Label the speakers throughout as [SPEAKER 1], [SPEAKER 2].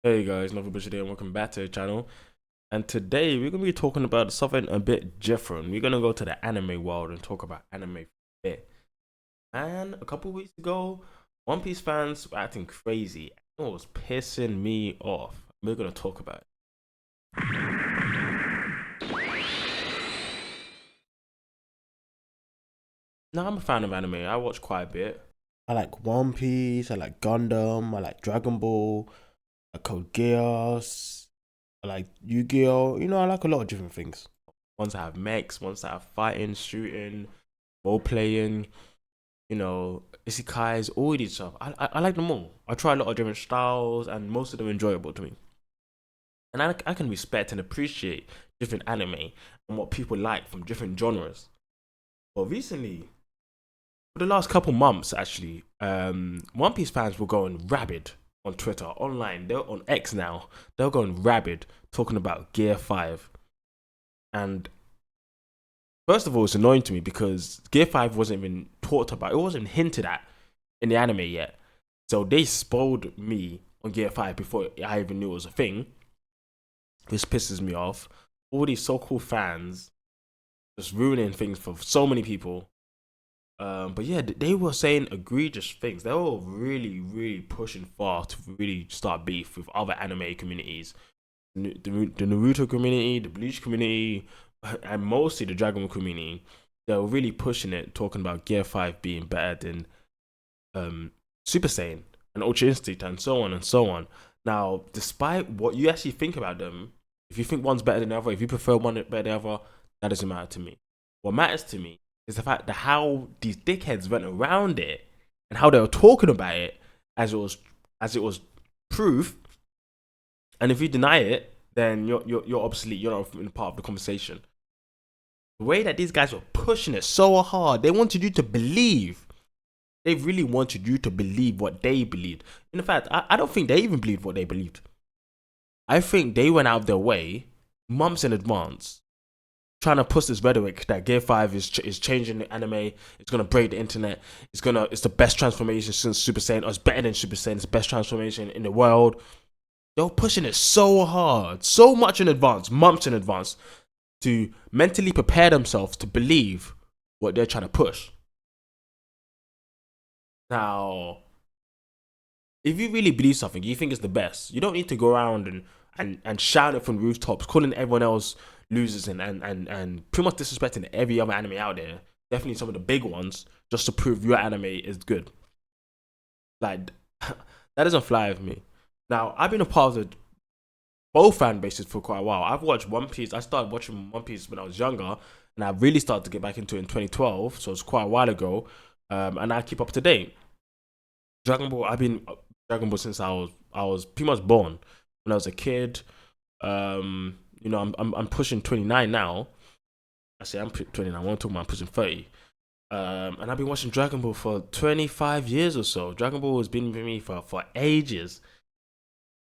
[SPEAKER 1] Hey guys, Novel Butcher here and welcome back to the channel. And today we're gonna be talking about something a bit different. We're gonna go to the anime world and talk about anime for a bit. And a couple weeks ago, One Piece fans were acting crazy. It was pissing me off. We're gonna talk about it. Now I'm a fan of anime. I watch quite a bit. I like One Piece, I like Gundam, I like Dragon Ball, I like Code Geass, I like Yu-Gi-Oh! I like a lot of different things. Ones that have mechs, ones that have fighting, shooting, role playing, isekais, all these stuff. I like them all. I try a lot of different styles, and most of them enjoyable to me. And I can respect and appreciate different anime and what people like from different genres. But recently, for the last couple months, actually, One Piece fans were going rabid on Twitter, online. They're on X now. They're going rabid talking about Gear 5. And first of all, it's annoying to me because Gear 5 wasn't even talked about. It wasn't hinted at in the anime yet. So they spoiled me on Gear 5 before I even knew it was a thing. This pisses me off. All these so-called fans just ruining things for so many people. But yeah, they were saying egregious things. They were really, really pushing far to really start beef with other anime communities. The Naruto community, the Bleach community, and mostly the Dragon Ball community. They were really pushing it, talking about Gear 5 being better than Super Saiyan and Ultra Instinct and so on and so on. Now, despite what you actually think about them, if you think one's better than the other, if you prefer one better than the other, that doesn't matter to me. What matters to me is the fact that how these dickheads went around it and how they were talking about it as it was proof. And if you deny it, then you're obsolete. You're not in part of the conversation. The way that these guys were pushing it so hard, they wanted you to believe. They really wanted you to believe what they believed. In fact, I don't think they even believed what they believed. I think they went out of their way months in advance trying to push this rhetoric that Gear 5 is changing the anime, it's gonna break the internet, it's the best transformation since Super Saiyan, or it's better than Super Saiyan, it's the best transformation in the world. They were pushing it so hard, so much in advance, months in advance, to mentally prepare themselves to believe what they're trying to push. Now, if you really believe something, you think it's the best, you don't need to go around and shout it from rooftops, calling everyone else losers and pretty much disrespecting every other anime out there. Definitely some of the big ones, just to prove your anime is good. Like, that doesn't fly with me. Now, I've been a part of both fan bases for quite a while. I've watched One Piece. I started watching One Piece when I was younger, and I really started to get back into it in 2012. So it's quite a while ago, and I keep up to date. Dragon Ball. I've been Dragon Ball since I was pretty much born. When I was a kid, I'm pushing 29 now. I say I'm 29. I want to talk about I'm pushing 30. And I've been watching Dragon Ball for 25 years or so. Dragon Ball has been with me for ages.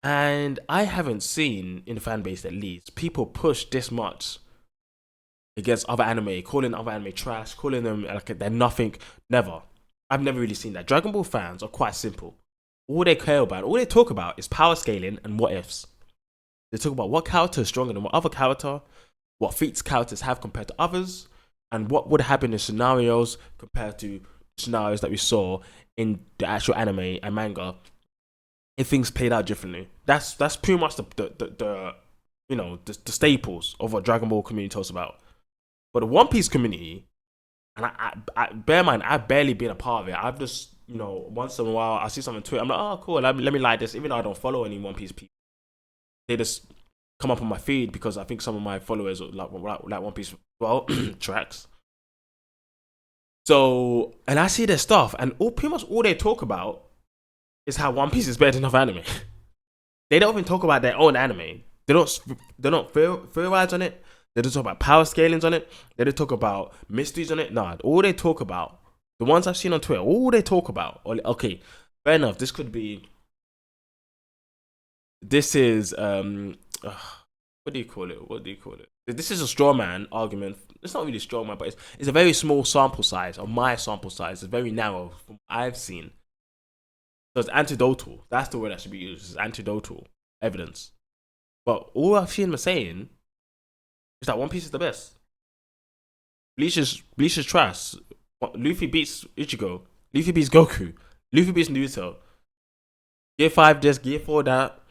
[SPEAKER 1] And I haven't seen, in the fan base at least, people push this much against other anime, calling other anime trash, calling them like they're nothing. Never. I've never really seen that. Dragon Ball fans are quite simple. All they care about, all they talk about is power scaling and what ifs. They talk about what character is stronger than what other character, what feats characters have compared to others, and what would happen in scenarios compared to scenarios that we saw in the actual anime and manga if things played out differently. That's pretty much the staples of what Dragon Ball community talks about. But the One Piece community, and I bear in mind, I've barely been a part of it. I've just, once in a while I see something on Twitter, I'm like, oh cool, let me like this, even though I don't follow any One Piece people. They just come up on my feed because I think some of my followers like One Piece tracks. So, and I see their stuff, and pretty much all they talk about is how One Piece is better than other anime. They don't even talk about their own anime. They don't theorize on it. They don't talk about power scalings on it. They don't talk about mysteries on it. Nah, all they talk about, the ones I've seen on Twitter, all they talk about. Okay, fair enough. This could be. This is what do you call it? What do you call it? This is a straw man argument. It's not really straw man, but it's a very small sample size. Or my sample size is very narrow from what I've seen. So it's antidotal. That's the word that should be used. It's antidotal. evidence. But all I've seen them saying is that One Piece is the best. Bleach is trash. Luffy beats Ichigo. Luffy beats Goku. Luffy beats Naruto. Gear 5 this, Gear 4 that.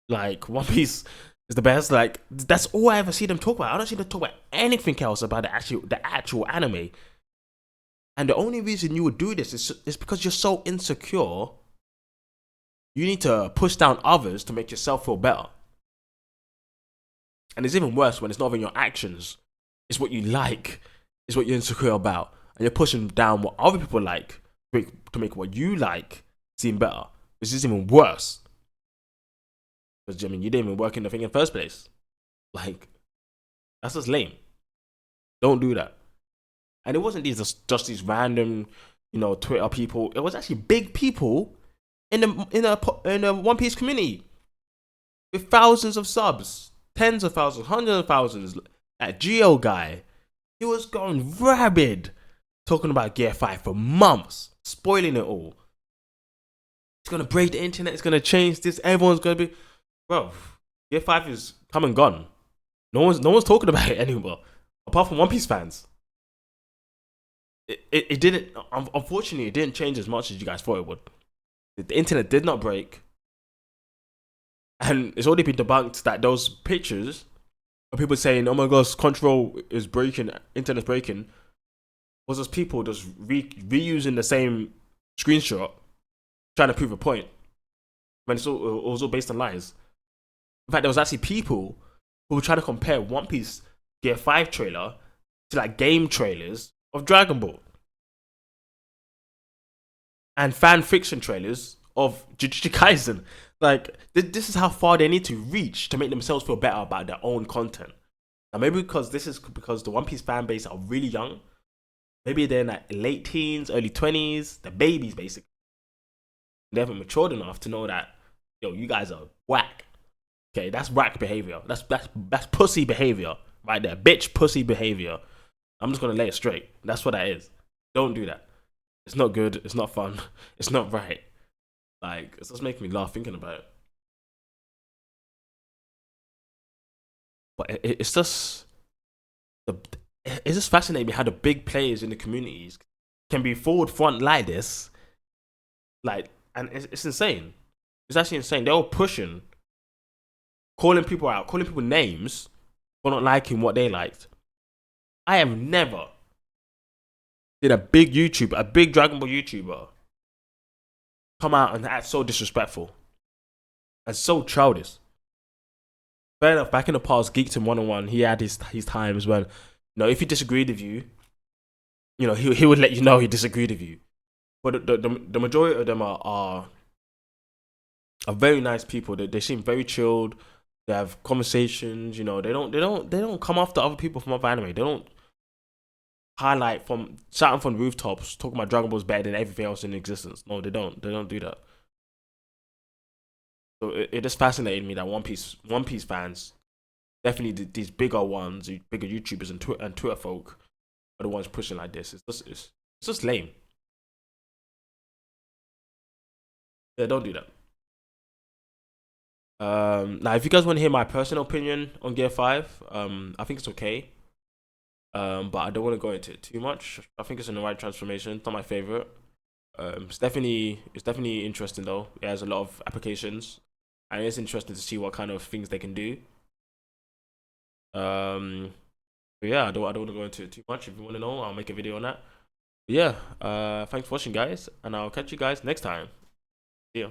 [SPEAKER 1] Like, One Piece is the best. Like, that's all I ever see them talk about. I don't see them talk about anything else about the actual anime. And the only reason you would do this is because you're so insecure. You need to push down others to make yourself feel better. And it's even worse when it's not even your actions. It's what you like. It's what you're insecure about. And you're pushing down what other people like to make what you like seem better. Which is even worse. Because, I mean, you didn't even work in the thing in the first place. Like, that's just lame. Don't do that. And it wasn't just these random, Twitter people. It was actually big people in the One Piece community with thousands of subs. Tens of thousands, hundreds of thousands. That Geo guy, he was going rabid talking about Gear 5 for months, spoiling it all. It's gonna break the internet, it's gonna change this, everyone's gonna be, bro, Gear 5 is come and gone. No one's talking about it anymore, apart from One Piece fans. It didn't, unfortunately, it didn't change as much as you guys thought it would. The internet did not break. And it's already been debunked that those pictures of people saying, "Oh my gosh, control is breaking, internet's breaking," was just people just reusing the same screenshot, trying to prove a point. When it was all based on lies. In fact, there was actually people who were trying to compare One Piece Gear 5 trailer to like game trailers of Dragon Ball. And fan fiction trailers of Jujutsu Kaisen. Like, this is how far they need to reach to make themselves feel better about their own content. Now, maybe because the One Piece fan base are really young. Maybe they're in like late teens, early 20s. They're babies, basically. They haven't matured enough to know that, yo, you guys are whack. Okay, that's whack behavior. That's pussy behavior right there. Bitch pussy behavior. I'm just gonna lay it straight. That's what that is. Don't do that. It's not good. It's not fun. It's not right. Like, it's just making me laugh thinking about it. But it's just fascinating how the big players in the communities can be forward front like this. Like, and it's insane. It's actually insane. They're all pushing, calling people out, calling people names for not liking what they liked. I have never seen a big Dragon Ball YouTuber, come out and act so disrespectful and so childish. Fair enough, back in the past, Geeked Him 101, he had his times when, if he disagreed with you, he would let you know he disagreed with you. But the majority of them are very nice people. They seem very chilled. They have conversations. They don't come after other people from other anime. They don't highlight shouting from rooftops talking about Dragon Ball's better than everything else in existence. No, they don't. They don't do that. So it just fascinated me that One Piece fans, definitely these bigger ones, bigger YouTubers and Twitter folk, are the ones pushing like this. It's just lame. Yeah, don't do that. Now, if you guys want to hear my personal opinion on Gear 5, I think it's okay. But I don't want to go into it too much. I think it's in the right transformation. It's not my favorite. It's definitely interesting though. It has a lot of applications, and it's interesting to see what kind of things they can do. But yeah, I don't want to go into it too much. If you want to know, I'll make a video on that. But yeah, thanks for watching, guys, and I'll catch you guys next time. See ya.